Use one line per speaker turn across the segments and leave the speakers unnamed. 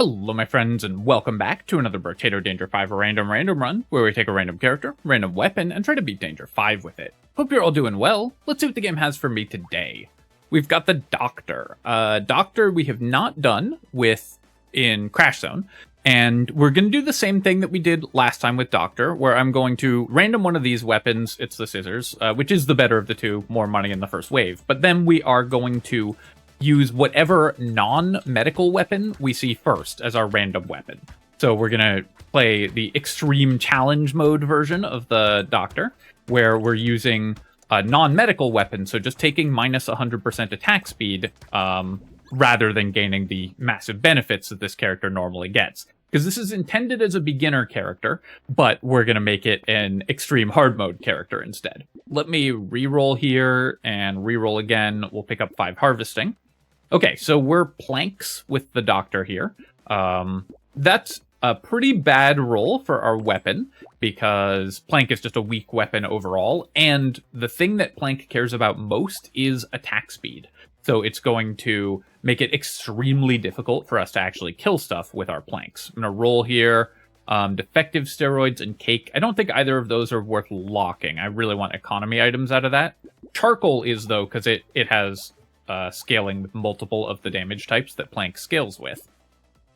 Hello my friends and welcome back to another Brotato Danger 5 random run, where we take a random character, random weapon, and try to beat Danger 5 with it. Hope you're all doing well. Let's see what the game has for me today. We've got the Doctor. Doctor we have not done with in Crash Zone, and we're going to do the same thing that we did last time with Doctor, where I'm going to random one of these weapons, it's the scissors, which is the better of the two, more money in the first wave, but then we are going to use whatever non-medical weapon we see first as our random weapon. So we're going to play the extreme challenge mode version of the Doctor, where we're using a non-medical weapon, so just taking minus 100% attack speed, rather than gaining the massive benefits that this character normally gets. Because this is intended as a beginner character, but we're going to make it an extreme hard mode character instead. Let me reroll here and reroll again. We'll pick up 5 harvesting. Okay, so we're planks with the Doctor here. That's a pretty bad roll for our weapon, because plank is just a weak weapon overall, and the thing that plank cares about most is attack speed. So it's going to make it extremely difficult for us to actually kill stuff with our planks. I'm going to roll here. Defective steroids and cake. I don't think either of those are worth locking. I really want economy items out of that. Charcoal is, though, because it has scaling with multiple of the damage types that plank scales with.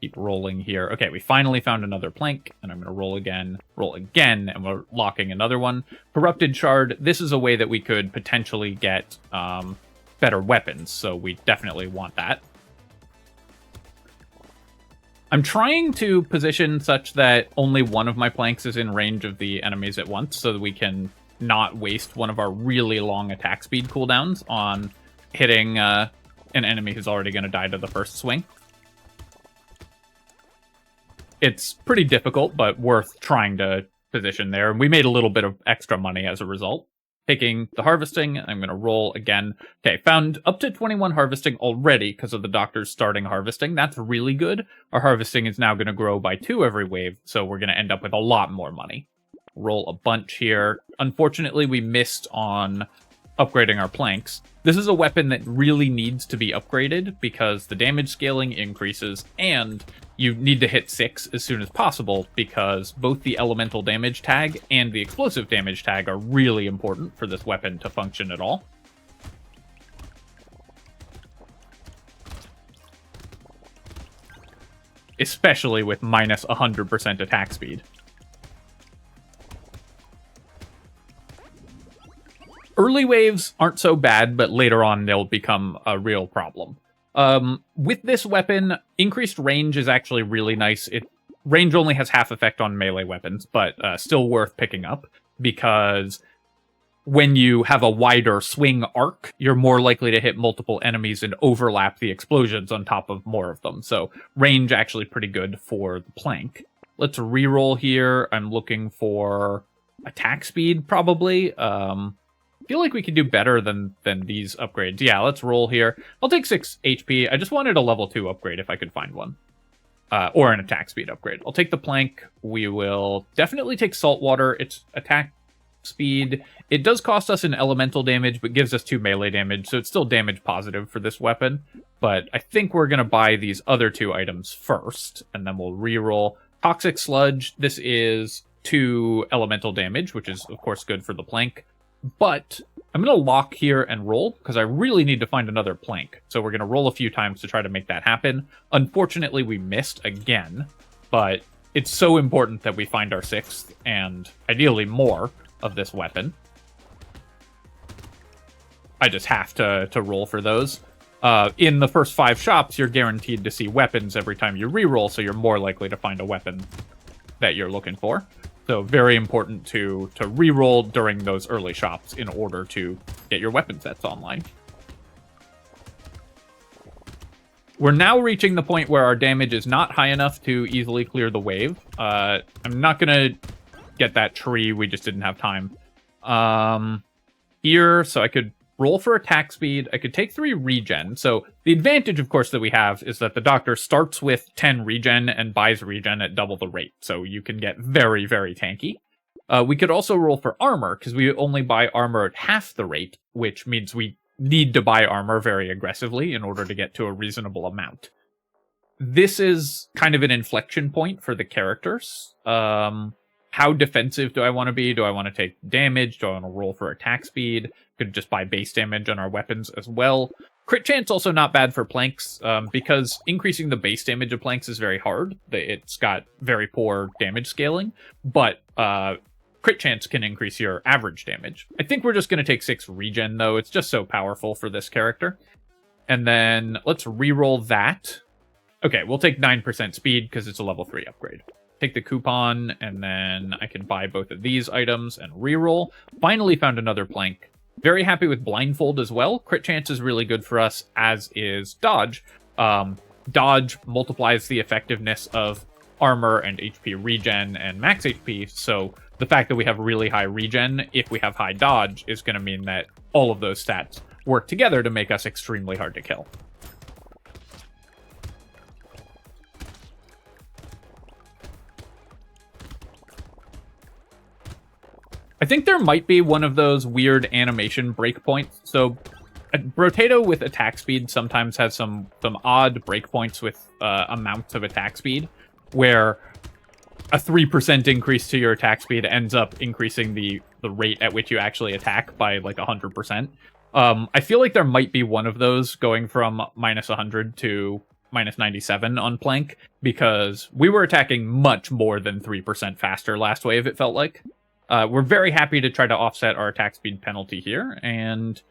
Keep rolling here. Okay, we finally found another plank, and I'm going to roll again, and we're locking another one. Corrupted shard. This is a way that we could potentially get better weapons, so we definitely want that. I'm trying to position such that only one of my planks is in range of the enemies at once, so that we can not waste one of our really long attack speed cooldowns on hitting an enemy who's already going to die to the first swing. It's pretty difficult, but worth trying to position there. We made a little bit of extra money as a result. Taking the harvesting, I'm going to roll again. Okay, found up to 21 harvesting already because of the Doctor's starting harvesting. That's really good. Our harvesting is now going to grow by 2 every wave, so we're going to end up with a lot more money. Roll a bunch here. Unfortunately, we missed on upgrading our planks. This is a weapon that really needs to be upgraded because the damage scaling increases, and you need to hit 6 as soon as possible because both the elemental damage tag and the explosive damage tag are really important for this weapon to function at all. Especially with minus 100% attack speed. Early waves aren't so bad, but later on they'll become a real problem. With this weapon, increased range is actually really nice. Range only has half effect on melee weapons, but still worth picking up, because when you have a wider swing arc, you're more likely to hit multiple enemies and overlap the explosions on top of more of them. So range actually pretty good for the plank. Let's reroll here. I'm looking for attack speed, probably. Feel like we could do better than these upgrades. Yeah, let's roll here. I'll take 6 HP. I just wanted a level 2 upgrade if I could find one. Or an attack speed upgrade. I'll take the plank. We will definitely take saltwater. It's attack speed. It does cost us an elemental damage, but gives us 2 melee damage, so it's still damage positive for this weapon. But I think we're going to buy these other 2 items first, and then we'll reroll. Toxic Sludge. This is 2 elemental damage, which is, of course, good for the plank. But I'm going to lock here and roll, because I really need to find another plank. So we're going to roll a few times to try to make that happen. Unfortunately, we missed again, but it's so important that we find our 6th, and ideally more, of this weapon. I just have to roll for those. In the first 5 shops, you're guaranteed to see weapons every time you reroll, so you're more likely to find a weapon that you're looking for. So very important to reroll during those early shops in order to get your weapon sets online. We're now reaching the point where our damage is not high enough to easily clear the wave. I'm not going to get that tree. We just didn't have time. Here, so I could roll for attack speed. I could take 3 regen. So the advantage, of course, that we have is that the Doctor starts with 10 regen and buys regen at double the rate. So you can get very, very tanky. We could also roll for armor, because we only buy armor at half the rate, which means we need to buy armor very aggressively in order to get to a reasonable amount. this is kind of an inflection point for the characters. How defensive do I want to be? Do I want to take damage? Do I want to roll for attack speed? Could just buy base damage on our weapons as well. Crit chance also not bad for planks, because increasing the base damage of planks is very hard. It's got very poor damage scaling, but crit chance can increase your average damage. I think we're just going to take 6 regen, though. It's just so powerful for this character. And then let's reroll that. Okay, we'll take 9% speed because it's a level 3 upgrade. Take the coupon, and then I can buy both of these items and reroll. Finally found another plank. Very happy with blindfold as well. Crit chance is really good for us, as is dodge. Dodge multiplies the effectiveness of armor and HP regen and max HP, so the fact that we have really high regen, if we have high dodge, is going to mean that all of those stats work together to make us extremely hard to kill. I think there might be one of those weird animation breakpoints. So Brotato with attack speed sometimes has some odd breakpoints with amounts of attack speed, where a 3% increase to your attack speed ends up increasing the rate at which you actually attack by like 100%. I feel like there might be one of those going from minus 100 to minus 97 on plank, because we were attacking much more than 3% faster last wave, it felt like. We're very happy to try to offset our attack speed penalty here, and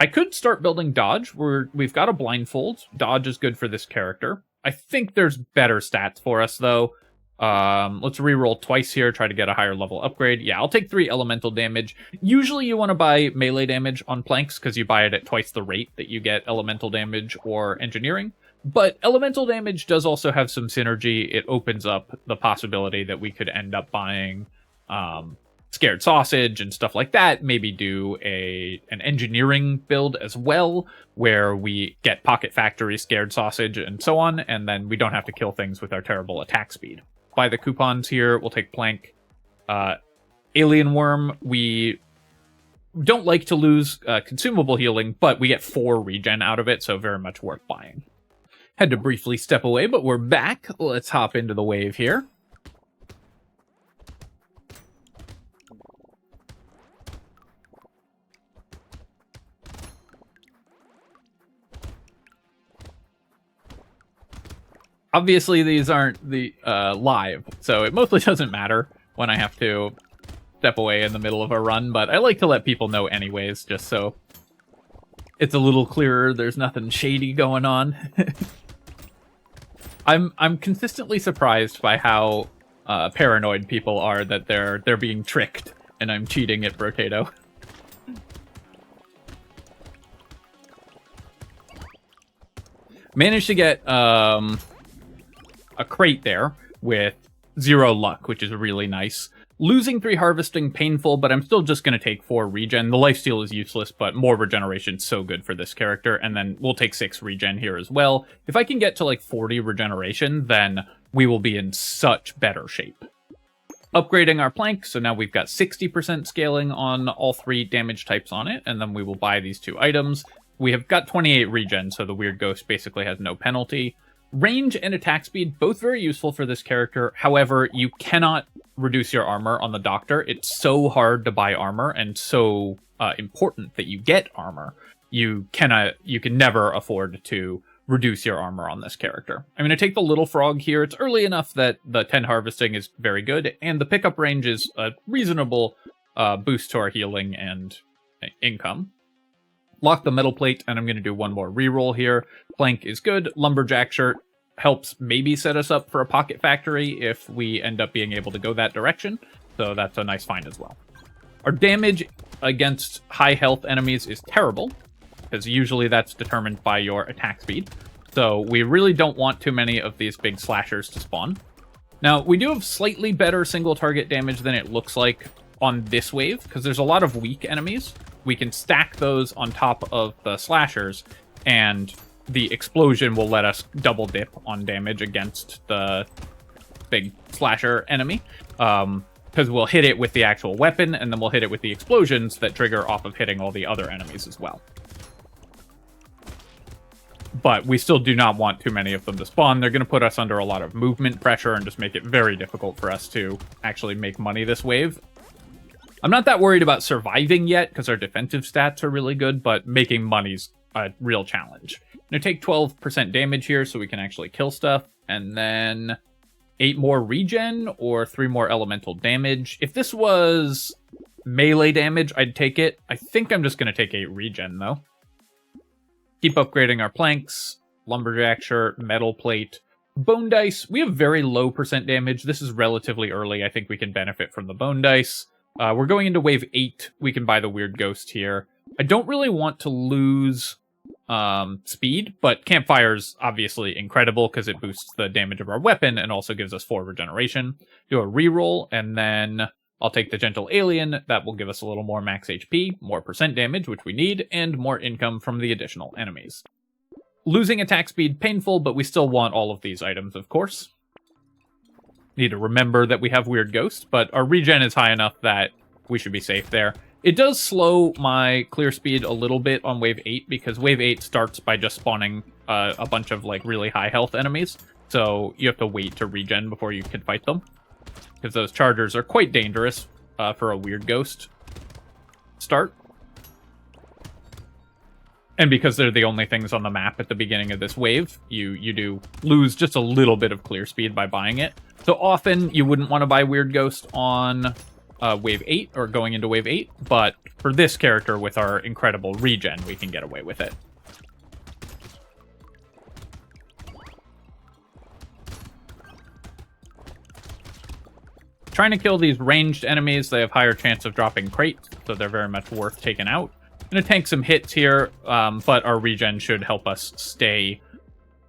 I could start building dodge. We've got a blindfold. Dodge is good for this character. I think there's better stats for us, though. Let's reroll twice here, try to get a higher level upgrade. Yeah, I'll take 3 elemental damage. Usually you want to buy melee damage on planks, because you buy it at twice the rate that you get elemental damage or engineering. But elemental damage does also have some synergy. It opens up the possibility that we could end up buying scared sausage and stuff like that. Maybe do an engineering build as well, where we get pocket factory, scared sausage, and so on, and then we don't have to kill things with our terrible attack speed. Buy the coupons here. We'll take plank. Alien worm, we don't like to lose consumable healing, but we get 4 regen out of it, so very much worth buying. Had to briefly step away, but we're back. Let's hop into the wave here. Obviously, these aren't the live, so it mostly doesn't matter when I have to step away in the middle of a run, but I like to let people know anyways, just so it's a little clearer there's nothing shady going on. I'm consistently surprised by how paranoid people are that they're being tricked and I'm cheating at Brotato. Managed to get a crate there with 0 luck, which is really nice. Losing 3 harvesting, painful, but I'm still just going to take 4 regen. The lifesteal is useless, but more regeneration so good for this character, and then we'll take 6 regen here as well. If I can get to like 40 regeneration, then we will be in such better shape. Upgrading our plank, so now we've got 60% scaling on all 3 damage types on it, and then we will buy these 2 items. We have got 28 regen, so the weird ghost basically has no penalty. Range and attack speed, both very useful for this character. However, you cannot reduce your armor on the doctor. It's so hard to buy armor and so important that you get armor. You can never afford to reduce your armor on this character. I'm going to take the little frog here. It's early enough that the 10 harvesting is very good, and the pickup range is a reasonable boost to our healing and income. Lock the metal plate, and I'm going to do one more reroll here. Plank is good. Lumberjack shirt helps maybe set us up for a pocket factory if we end up being able to go that direction. So that's a nice find as well. Our damage against high health enemies is terrible, because usually that's determined by your attack speed. So we really don't want too many of these big slashers to spawn. Now, we do have slightly better single target damage than it looks like on this wave, because there's a lot of weak enemies. We can stack those on top of the slashers, and the explosion will let us double dip on damage against the big slasher enemy. Because we'll hit it with the actual weapon, and then we'll hit it with the explosions that trigger off of hitting all the other enemies as well. but we still do not want too many of them to spawn. They're going to put us under a lot of movement pressure and just make it very difficult for us to actually make money this wave. I'm not that worried about surviving yet, because our defensive stats are really good, but making money's a real challenge. I'm going to take 12% damage here so we can actually kill stuff, and then 8 more regen or 3 more elemental damage. If this was melee damage, I'd take it. I think I'm just going to take 8 regen, though. Keep upgrading our planks, lumberjack shirt, metal plate, bone dice. We have very low % damage. This is relatively early. I think we can benefit from the bone dice. We're going into wave 8. We can buy the weird ghost here. I don't really want to lose speed, but campfire's obviously incredible because it boosts the damage of our weapon and also gives us 4 regeneration. Do a reroll, and then I'll take the gentle alien. That will give us a little more max HP, more % damage, which we need, and more income from the additional enemies. Losing attack speed, painful, but we still want all of these items, of course. Need to remember that we have weird ghosts, but our regen is high enough that we should be safe there. It does slow my clear speed a little bit on wave 8, because wave 8 starts by just spawning a bunch of like really high health enemies, so you have to wait to regen before you can fight them. Because those chargers are quite dangerous for a weird ghost start. And because they're the only things on the map at the beginning of this wave, you do lose just a little bit of clear speed by buying it. So often you wouldn't want to buy weird ghost on wave 8 or going into wave 8, but for this character with our incredible regen, we can get away with it. Trying to kill these ranged enemies. They have higher chance of dropping crates, so they're very much worth taking out. I'm going to tank some hits here, but our regen should help us stay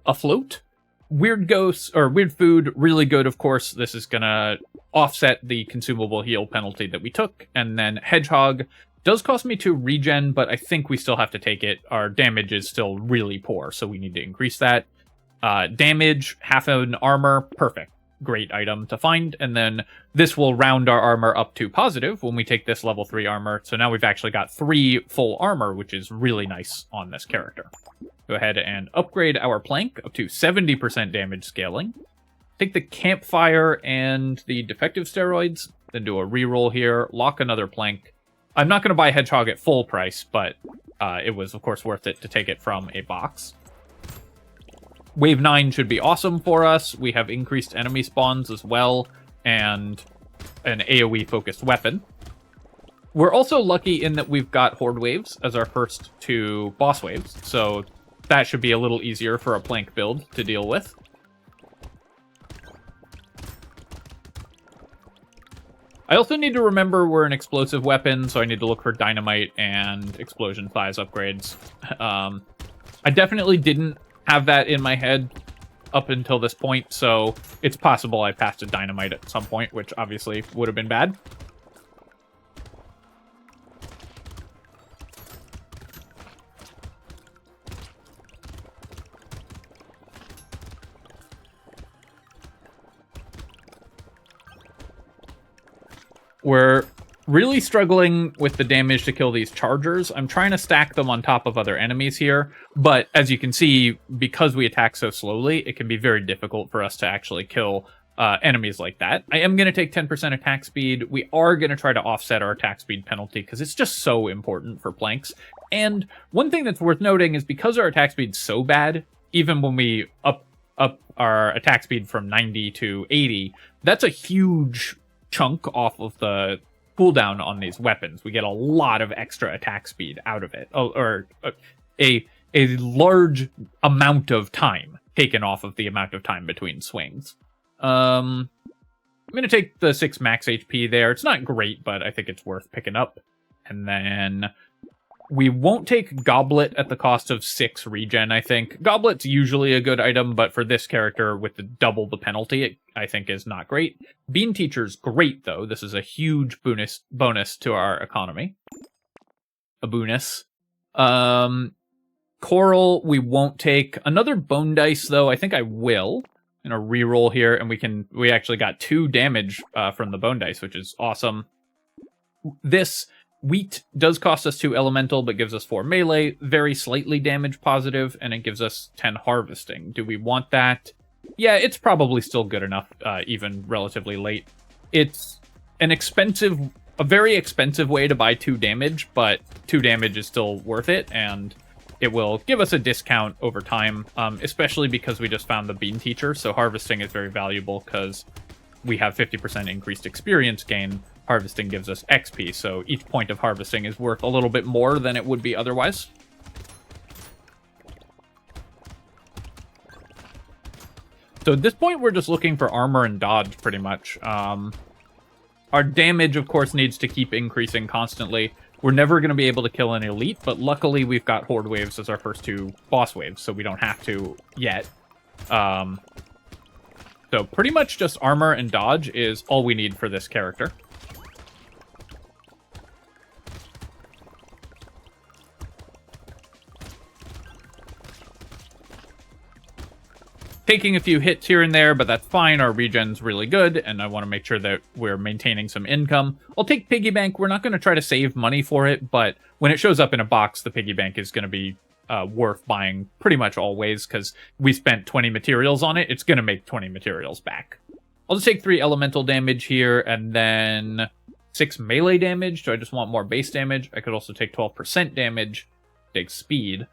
afloat. Weird ghosts, or weird food, really good, of course. This is going to offset the consumable heal penalty that we took. And then hedgehog does cost me 2 regen, but I think we still have to take it. Our damage is still really poor, so we need to increase that. Damage, half an armor, perfect. Great item to find, and then this will round our armor up to positive when we take this level 3 armor. So now we've actually got 3 full armor, which is really nice on this character. Go ahead and upgrade our plank up to 70% damage scaling. Take the campfire and the defective steroids, then do a reroll here, lock another plank. I'm not going to buy hedgehog at full price, but it was of course worth it to take it from a box. Wave 9 should be awesome for us. We have increased enemy spawns as well, and an AoE-focused weapon. We're also lucky in that we've got horde waves as our first 2 boss waves, so that should be a little easier for a plank build to deal with. I also need to remember we're an explosive weapon, so I need to look for dynamite and explosion size upgrades. I definitely didn't have that in my head up until this point, so it's possible I passed a dynamite at some point, which obviously would have been bad. We're really struggling with the damage to kill these chargers. I'm trying to stack them on top of other enemies here, but as you can see, because we attack so slowly, it can be very difficult for us to actually kill enemies like that. I am going to take 10% attack speed. We are going to try to offset our attack speed penalty because it's just so important for planks. And one thing that's worth noting is because our attack speed's so bad, even when we up our attack speed from 90 to 80, that's a huge chunk off of the cooldown on these weapons. We get a lot of extra attack speed out of it, or a large amount of time taken off of the amount of time between swings. I'm going to take the 6 max HP there. It's not great, but I think it's worth picking up. And then we won't take Goblet at the cost of 6 regen, I think. Goblet's usually a good item, but for this character with the double the penalty, it, I think, is not great. Bean Teacher's great, though. This is a huge bonus to our economy. A bonus. Coral, we won't take. Another Bone Dice, though, I think I will. I'm going to reroll here, and we actually got 2 damage from the Bone Dice, which is awesome. This Wheat does cost us 2 elemental, but gives us 4 melee, very slightly damage positive, and it gives us 10 harvesting. Do we want that? Yeah, it's probably still good enough, even relatively late. It's an a very expensive way to buy 2 damage, but 2 damage is still worth it, and it will give us a discount over time, especially because we just found the Bean Teacher, so harvesting is very valuable because we have 50% increased experience gain. Harvesting gives us XP, so each point of harvesting is worth a little bit more than it would be otherwise. So at this point, we're just looking for armor and dodge, pretty much. Our damage, of course, needs to keep increasing constantly. We're never going to be able to kill an elite, but luckily we've got Horde waves as our first 2 boss waves, so we don't have to yet. So pretty much just armor and dodge is all we need for this character. Taking a few hits here and there, but that's fine. Our regen's really good, and I want to make sure that we're maintaining some income. I'll take Piggy Bank. We're not going to try to save money for it, but when it shows up in a box, the Piggy Bank is going to be worth buying pretty much always, because we spent 20 materials on it. It's going to make 20 materials back. I'll just take 3 elemental damage here, and then 6 melee damage. Do I just want more base damage? I could also take 12% damage, take speed.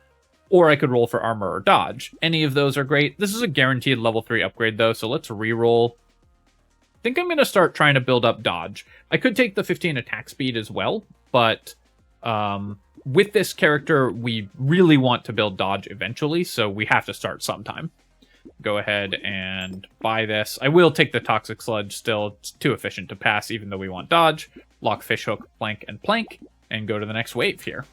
Or I could roll for armor or dodge. Any of those are great. This is a guaranteed level 3 upgrade, though, so let's reroll. I think I'm going to start trying to build up dodge. I could take the 15 attack speed as well, but with this character, we really want to build dodge eventually, so we have to start sometime. Go ahead and buy this. I will take the Toxic Sludge still. It's too efficient to pass, even though we want dodge. Lock Fishhook, Plank, and go to the next wave here.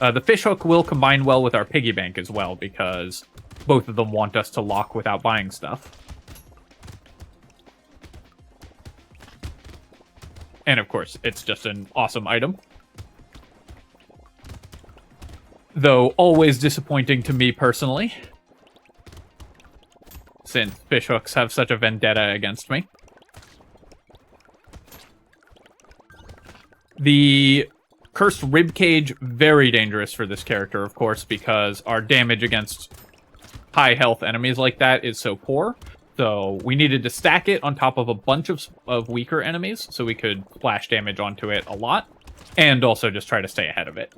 The Fishhook will combine well with our Piggy Bank as well, because both of them want us to lock without buying stuff. And of course, it's just an awesome item. Though always disappointing to me personally, since Fishhooks have such a vendetta against me. The Cursed Ribcage, very dangerous for this character, of course, because our damage against high health enemies like that is so poor. So we needed to stack it on top of a bunch of weaker enemies, so we could splash damage onto it a lot, and also just try to stay ahead of it.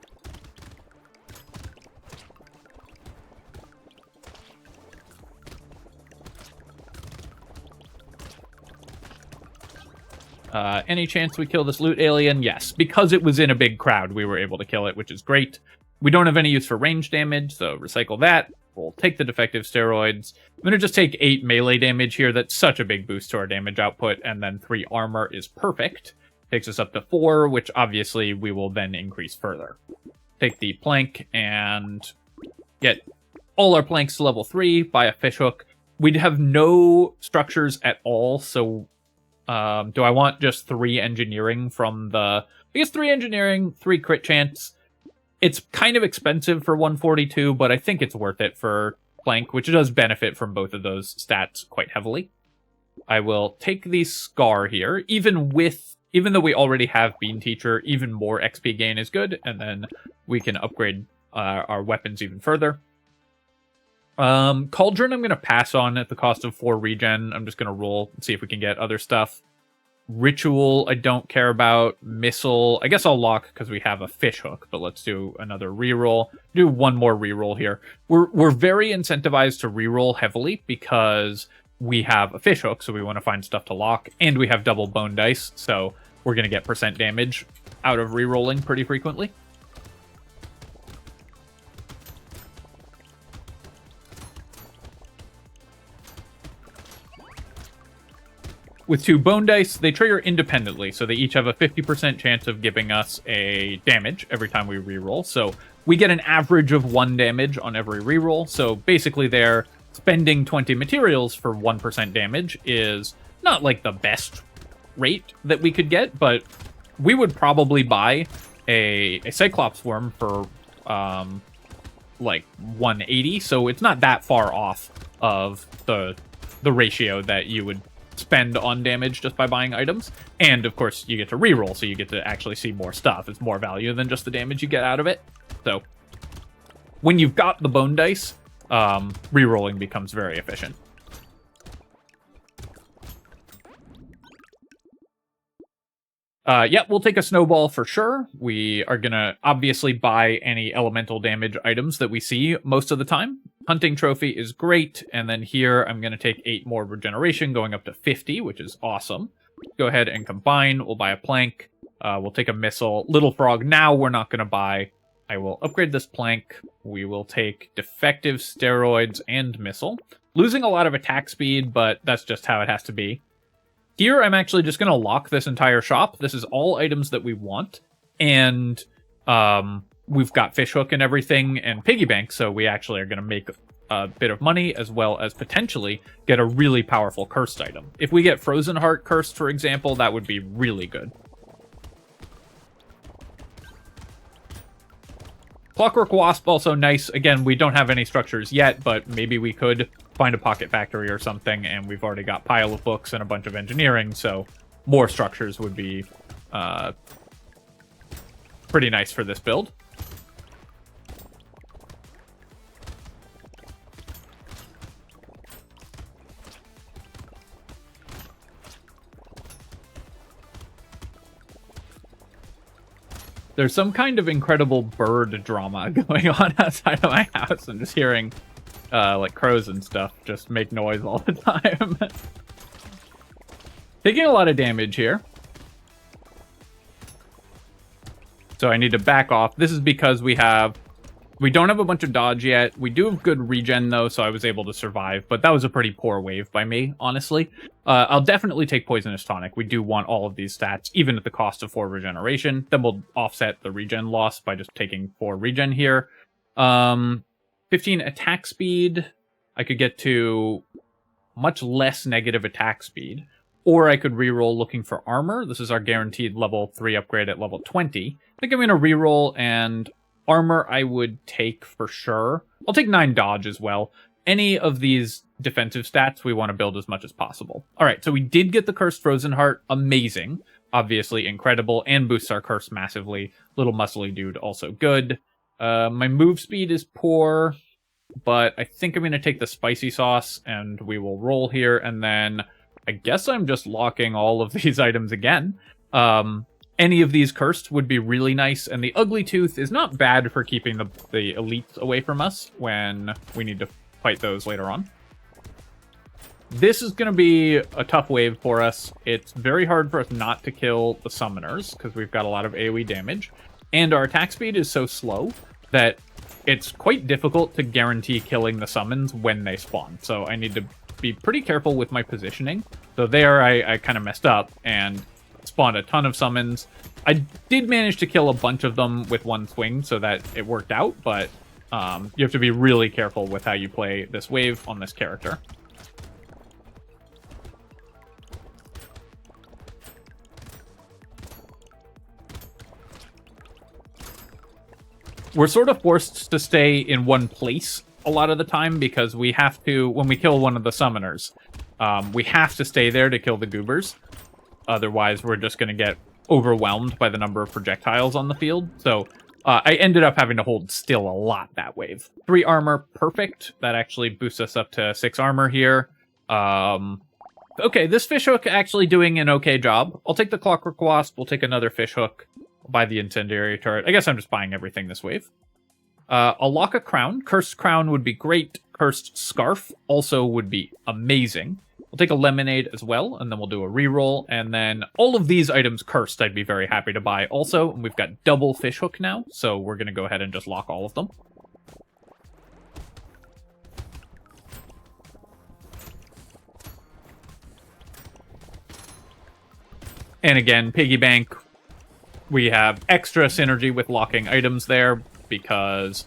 Any chance we kill this loot alien? Yes. Because it was in a big crowd, we were able to kill it, which is great. We don't have any use for range damage, so recycle that. We'll take the defective steroids. I'm going to just take 8 melee damage here. That's such a big boost to our damage output, and then 3 armor is perfect. Takes us up to 4, which obviously we will then increase further. Take the plank and get all our planks to level 3, buy a fishhook. We'd have no structures at all, so do I want just 3 engineering from the... I guess 3 engineering, 3 crit chance. It's kind of expensive for 142, but I think it's worth it for plank, which does benefit from both of those stats quite heavily. I will take the Scar here, even though we already have Bean Teacher, even more XP gain is good, and then we can upgrade our weapons even further. Cauldron I'm going to pass on at the cost of 4 regen. I'm just going to roll and see if we can get other stuff. Ritual I don't care about. Missile I guess I'll lock because we have a fishhook, but let's do another reroll. Do one more reroll here. We're very incentivized to reroll heavily because we have a fishhook, so we want to find stuff to lock, and we have double bone dice, so we're going to get % damage out of rerolling pretty frequently. With 2 bone dice, they trigger independently, so they each have a 50% chance of giving us a damage every time we reroll. So we get an average of 1 damage on every reroll. So basically they're spending 20 materials for 1% damage is not like the best rate that we could get, but we would probably buy a Cyclops worm for like 180, so it's not that far off of the ratio that you would spend on damage just by buying items. And, of course, you get to reroll, so you get to actually see more stuff. It's more value than just the damage you get out of it. So, when you've got the bone dice, rerolling becomes very efficient. Yeah, we'll take a snowball for sure. We are going to obviously buy any elemental damage items that we see most of the time. Hunting trophy is great. And then here I'm going to take 8 more regeneration, going up to 50, which is awesome. Go ahead and combine. We'll buy a plank. We'll take a missile. Little frog now we're not going to buy. I will upgrade this plank. We will take defective steroids and missile. Losing a lot of attack speed, but that's just how it has to be. Here, I'm actually just going to lock this entire shop. This is all items that we want. And we've got fishhook and everything and piggy bank, so we actually are going to make a bit of money as well as potentially get a really powerful cursed item. If we get Frozen Heart cursed, for example, that would be really good. Clockwork Wasp, also nice. Again, we don't have any structures yet, but maybe we could find a pocket factory or something, and we've already got pile of books and a bunch of engineering, so more structures would be pretty nice for this build. There's some kind of incredible bird drama going on outside of my house. I'm just hearing, like, crows and stuff just make noise all the time. Taking a lot of damage here. So I need to back off. This is because we don't have a bunch of dodge yet. We do have good regen, though, so I was able to survive. But that was a pretty poor wave by me, honestly. I'll definitely take Poisonous Tonic. We do want all of these stats, even at the cost of 4 regeneration. Then we'll offset the regen loss by just taking 4 regen here. 15 attack speed. I could get to much less negative attack speed. Or I could reroll looking for armor. This is our guaranteed level 3 upgrade at level 20. I think I'm going to reroll, and armor I would take for sure. I'll take 9 dodge as well. Any of these defensive stats we want to build as much as possible. Alright, so we did get the Cursed Frozen Heart. Amazing. Obviously incredible, and boosts our curse massively. Little muscly dude, also good. My move speed is poor, but I think I'm going to take the spicy sauce, and we will roll here, and then I guess I'm just locking all of these items again. Any of these cursed would be really nice, and the Ugly Tooth is not bad for keeping the elites away from us when we need to fight those later on. This is going to be a tough wave for us. It's very hard for us not to kill the summoners, because we've got a lot of AoE damage, and our attack speed is so slow that it's quite difficult to guarantee killing the summons when they spawn, so I need to be pretty careful with my positioning. So there I kind of messed up and spawned a ton of summons. I did manage to kill a bunch of them with one swing, so that it worked out, but you have to be really careful with how you play this wave on this character. We're sort of forced to stay in one place a lot of the time because we have to, when we kill one of the summoners, we have to stay there to kill the goobers. Otherwise, we're just going to get overwhelmed by the number of projectiles on the field. So I ended up having to hold still a lot that wave. 3 armor, perfect. That actually boosts us up to 6 armor here. Okay, this fishhook actually doing an okay job. I'll take the Clockwork Wasp. We'll take another fishhook. I'll buy the incendiary turret. I guess I'm just buying everything this wave. I'll lock a crown. Cursed crown would be great. Cursed scarf also would be amazing. We'll take a lemonade as well, and then we'll do a reroll. And then all of these items cursed, I'd be very happy to buy also. And we've got double fishhook now, so we're going to go ahead and just lock all of them. And again, piggy bank. We have extra synergy with locking items there because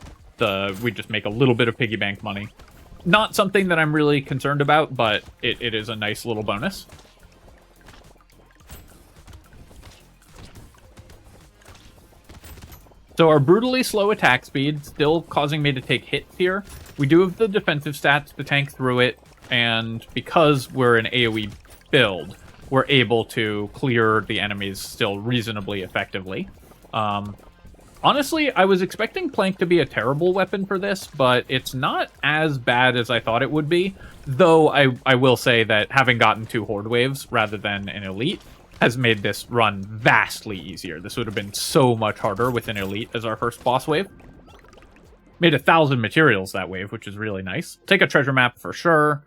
we just make a little bit of piggy bank money. Not something that I'm really concerned about, but it is a nice little bonus. So our brutally slow attack speed, still causing me to take hits here. We do have the defensive stats to tank through it, and because we're an AoE build, we're able to clear the enemies still reasonably effectively. Honestly, I was expecting Plank to be a terrible weapon for this, but it's not as bad as I thought it would be. Though I will say that having gotten 2 Horde waves rather than an Elite has made this run vastly easier. This would have been so much harder with an Elite as our first boss wave. Made 1,000 materials that wave, which is really nice. Take a treasure map for sure.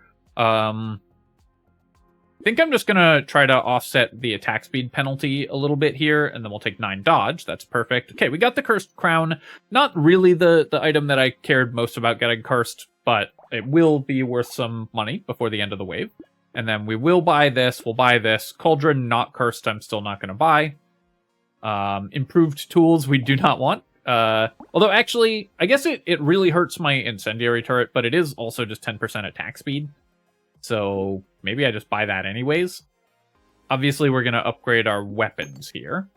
I think I'm just going to try to offset the attack speed penalty a little bit here, and then we'll take 9 dodge. That's perfect. Okay, we got the Cursed Crown. Not really the item that I cared most about getting cursed, but it will be worth some money before the end of the wave. And then we will buy this. We'll buy this. Cauldron, not cursed, I'm still not going to buy. Improved tools, we do not want. Although, actually, I guess it really hurts my incendiary turret, but it is also just 10% attack speed. So maybe I just buy that anyways. Obviously, we're going to upgrade our weapons here.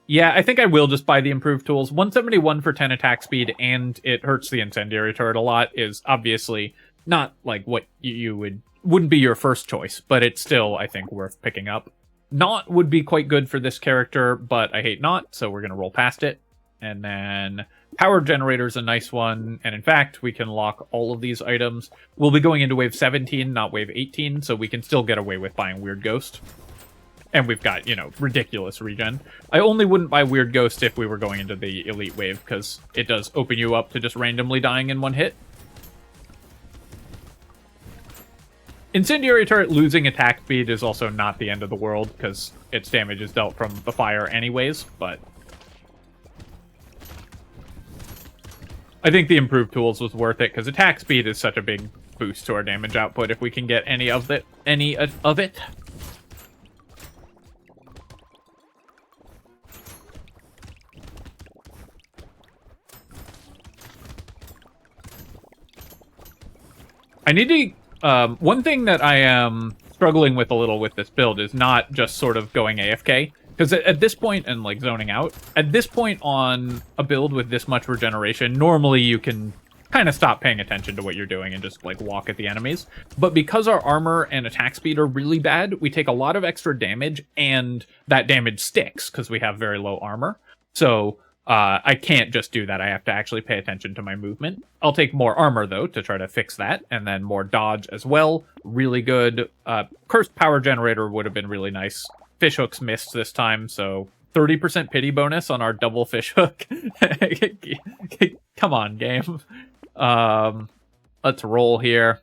Yeah, I think I will just buy the improved tools. 171 for 10 attack speed, and it hurts the incendiary turret a lot, is obviously not like what you wouldn't be your first choice, but it's still, I think, worth picking up. Not would be quite good for this character, but I hate not, so we're going to roll past it. And then power generator's a nice one, and in fact, we can lock all of these items. We'll be going into wave 17, not wave 18, so we can still get away with buying Weird Ghost. And we've got, you know, ridiculous regen. I only wouldn't buy Weird Ghost if we were going into the Elite wave, because it does open you up to just randomly dying in one hit. Incendiary turret losing attack speed is also not the end of the world, because its damage is dealt from the fire anyways, but I think the improved tools was worth it, because attack speed is such a big boost to our damage output if we can get any of it. I need to... one thing that I am struggling with a little with this build is not just sort of going AFK. Because at this point, and like zoning out, at this point on a build with this much regeneration, normally you can kind of stop paying attention to what you're doing and just like walk at the enemies. But because our armor and attack speed are really bad, we take a lot of extra damage, and that damage sticks because we have very low armor. So I can't just do that. I have to actually pay attention to my movement. I'll take more armor, though, to try to fix that, and then more dodge as well. Really good. Cursed power generator would have been really nice. Fishhooks missed this time, so 30% pity bonus on our double fishhook. Come on, game. Let's roll here.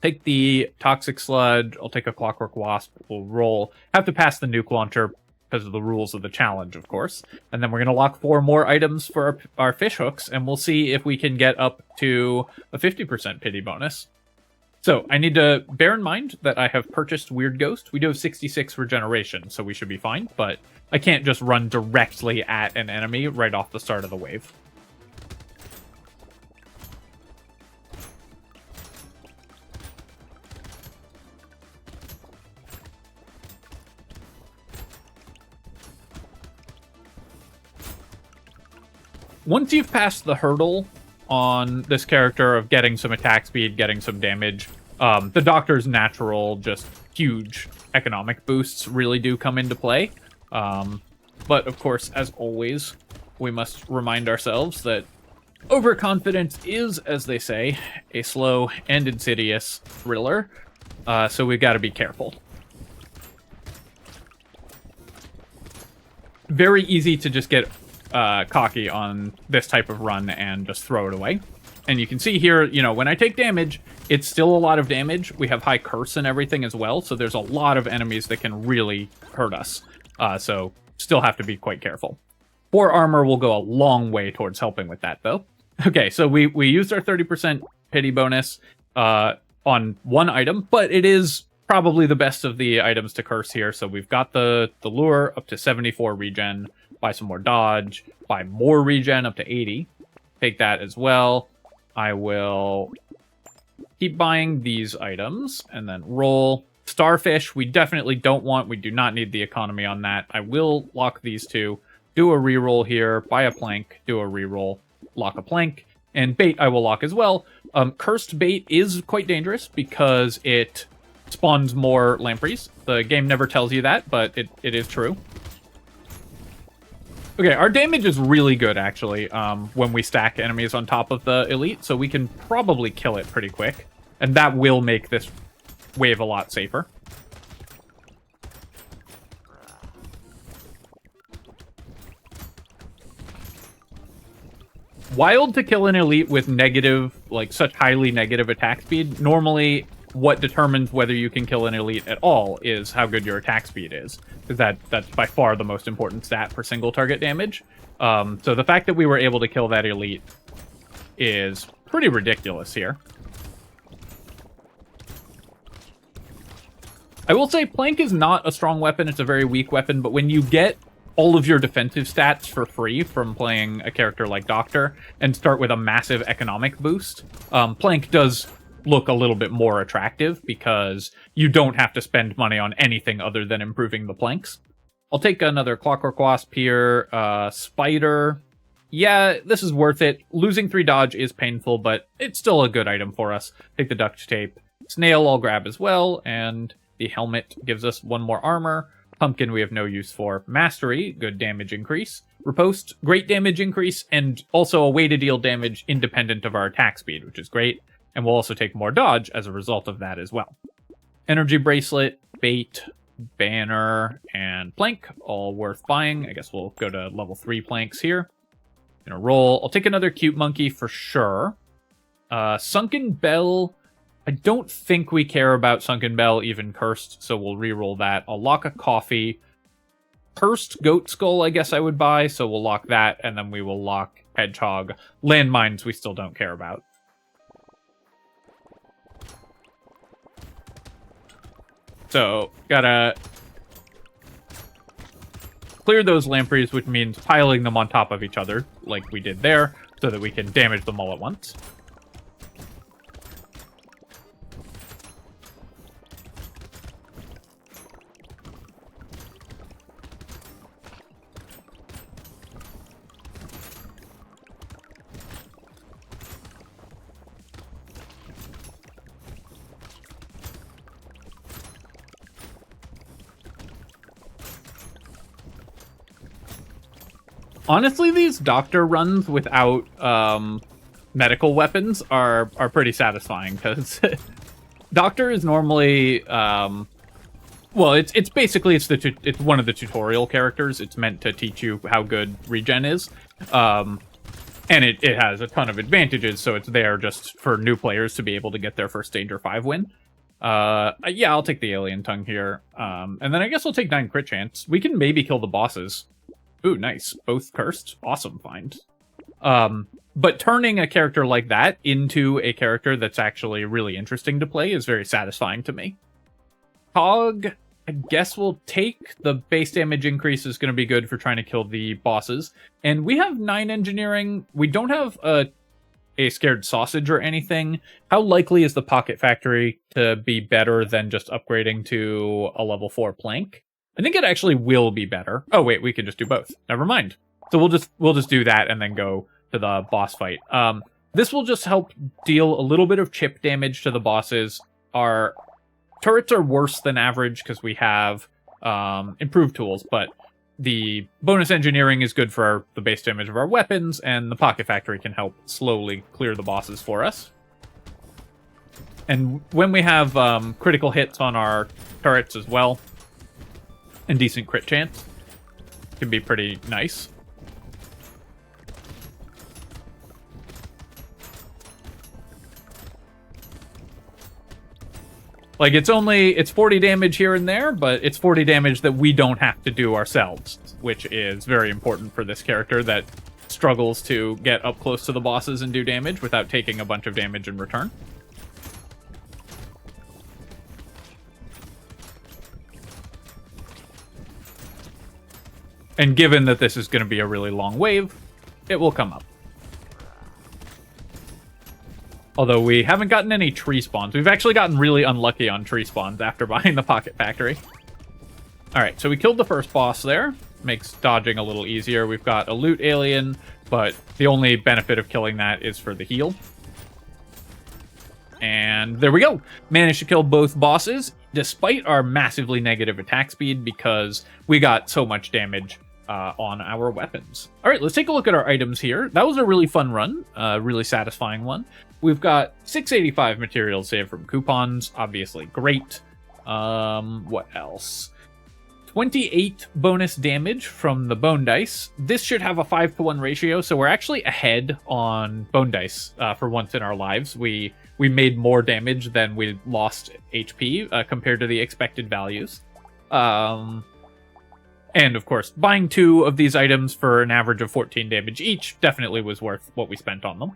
Take the toxic sludge. I'll take a clockwork wasp. We'll roll. Have to pass the nuke launcher because of the rules of the challenge, of course. And then we're going to lock 4 more items for our fishhooks, and we'll see if we can get up to a 50% pity bonus. So, I need to bear in mind that I have purchased Weird Ghost. We do have 66 regeneration, so we should be fine, but I can't just run directly at an enemy right off the start of the wave. Once you've passed the hurdle on this character of getting some attack speed, getting some damage, the Doctor's natural, just huge economic boosts really do come into play. But of course, as always, we must remind ourselves that overconfidence is, as they say, a slow and insidious thriller. So we've got to be careful. Very easy to just get cocky on this type of run and just throw it away. And you can see here, you know, when I take damage, it's still a lot of damage. We have high curse and everything as well, so there's a lot of enemies that can really hurt us. So still have to be quite careful. 4 armor will go a long way towards helping with that, though. Okay, so we used our 30% pity bonus on one item, but it is probably the best of the items to curse here. So we've got the lure up to 74 regen. Buy some more dodge, buy more regen up to 80. Take that as well. I will keep buying these items and then roll. Starfish, we definitely don't want. We do not need the economy on that. I will lock these 2. Do a reroll here, buy a plank, do a reroll, lock a plank. And bait I will lock as well. Cursed bait is quite dangerous because it spawns more lampreys. The game never tells you that, but it is true. Okay, our damage is really good, actually, when we stack enemies on top of the elite, so we can probably kill it pretty quick. And that will make this wave a lot safer. Wild to kill an elite with negative, like, such highly negative attack speed. Normally, what determines whether you can kill an elite at all is how good your attack speed is, because that's by far the most important stat for single target damage. So the fact that we were able to kill that elite is pretty ridiculous here. I will say Plank is not a strong weapon, it's a very weak weapon, but when you get all of your defensive stats for free from playing a character like Doctor and start with a massive economic boost, Plank does look a little bit more attractive because you don't have to spend money on anything other than improving the planks. I'll take another Clockwork Wasp here. Spider. Yeah, this is worth it. Losing 3 dodge is painful, but it's still a good item for us. Take the duct tape. Snail I'll grab as well, and the helmet gives us 1 more armor. Pumpkin we have no use for. Mastery, good damage increase. Riposte, great damage increase, and also a way to deal damage independent of our attack speed, which is great. And we'll also take more dodge as a result of that as well. Energy Bracelet, Bait, Banner, and Plank, all worth buying. I guess we'll go to level 3 planks here. Gonna roll. I'll take another Cute Monkey for sure. Sunken Bell, I don't think we care about Sunken Bell, even Cursed, so we'll re-roll that. I'll lock a Coffee. Cursed Goat Skull, I guess I would buy, so we'll lock that, and then we will lock Hedgehog. Landmines we still don't care about. So, gotta clear those lampreys, which means piling them on top of each other, like we did there, so that we can damage them all at once. Honestly, these Doctor runs without medical weapons are pretty satisfying, because Doctor is normally well, it's basically it's one of the tutorial characters. It's meant to teach you how good regen is, and it has a ton of advantages. So it's there just for new players to be able to get their first Danger 5 win. Yeah, I'll take the Alien Tongue here, and then I guess I'll take 9 crit chance. We can maybe kill the bosses. Ooh, nice. Both cursed. Awesome find. But turning a character like that into a character that's actually really interesting to play is very satisfying to me. Hog, I guess we'll take. The base damage increase is going to be good for trying to kill the bosses. And we have 9 engineering. We don't have a scared sausage or anything. How likely is the Pocket Factory to be better than just upgrading to a level 4 plank? I think it actually will be better. Oh wait, we can just do both. Never mind. So we'll just do that and then go to the boss fight. This will just help deal a little bit of chip damage to the bosses. Our turrets are worse than average because we have improved tools, but the bonus engineering is good for the base damage of our weapons, and the Pocket Factory can help slowly clear the bosses for us. And when we have critical hits on our turrets as well, and decent crit chance, can be pretty nice. Like, it's 40 damage here and there, but it's 40 damage that we don't have to do ourselves, which is very important for this character that struggles to get up close to the bosses and do damage without taking a bunch of damage in return. And given that this is going to be a really long wave, it will come up. Although we haven't gotten any tree spawns. We've actually gotten really unlucky on tree spawns after buying the Pocket Factory. Alright, so we killed the first boss there. Makes dodging a little easier. We've got a loot alien, but the only benefit of killing that is for the heal. And there we go. Managed to kill both bosses. despite our massively negative attack speed because we got so much damage on our weapons. All right, let's take a look at our items here. That was a really fun run, really satisfying one. We've got 685 materials saved from coupons, obviously great. What else? 28 bonus damage from the bone dice. This should have a 5-to-1 ratio, so we're actually ahead on bone dice for once in our lives. We made more damage than we lost HP compared to the expected values. And of course, buying 2 of these items for an average of 14 damage each definitely was worth what we spent on them.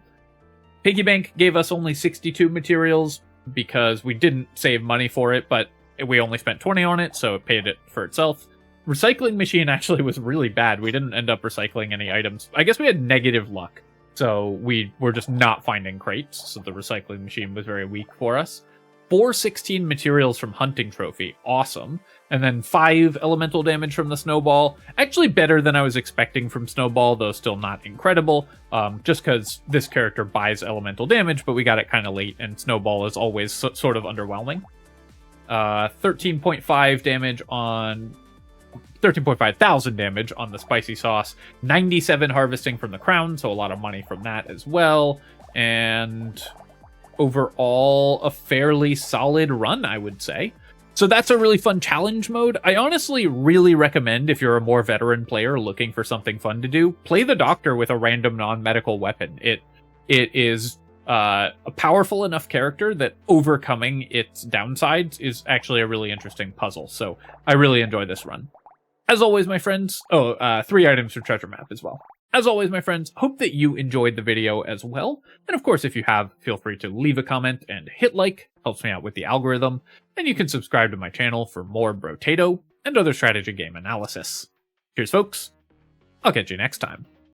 Piggy Bank gave us only 62 materials because we didn't save money for it, but we only spent 20 on it, so it paid it for itself. Recycling Machine actually was really bad. We didn't end up recycling any items. I guess we had negative luck, so we were just not finding crates, so the Recycling Machine was very weak for us. 416 materials from Hunting Trophy, awesome. And then 5 elemental damage from the Snowball. Actually better than I was expecting from Snowball, though still not incredible. Just because this character buys elemental damage, but we got it kind of late, and Snowball is always sort of underwhelming. 13.5 damage on... 13.5 thousand damage on the Spicy Sauce. 97 harvesting from the Crown, so a lot of money from that as well. And overall, a fairly solid run, I would say. So that's a really fun challenge mode. I honestly really recommend, if you're a more veteran player looking for something fun to do, play the Doctor with a random non-medical weapon. It is a powerful enough character that overcoming its downsides is actually a really interesting puzzle. So I really enjoy this run. As always, my friends... 3 items for Treasure Map as well. As always, my friends, hope that you enjoyed the video as well. And of course, if you have, feel free to leave a comment and hit like. Helps me out with the algorithm. And you can subscribe to my channel for more Brotato and other strategy game analysis. Cheers, folks. I'll catch you next time.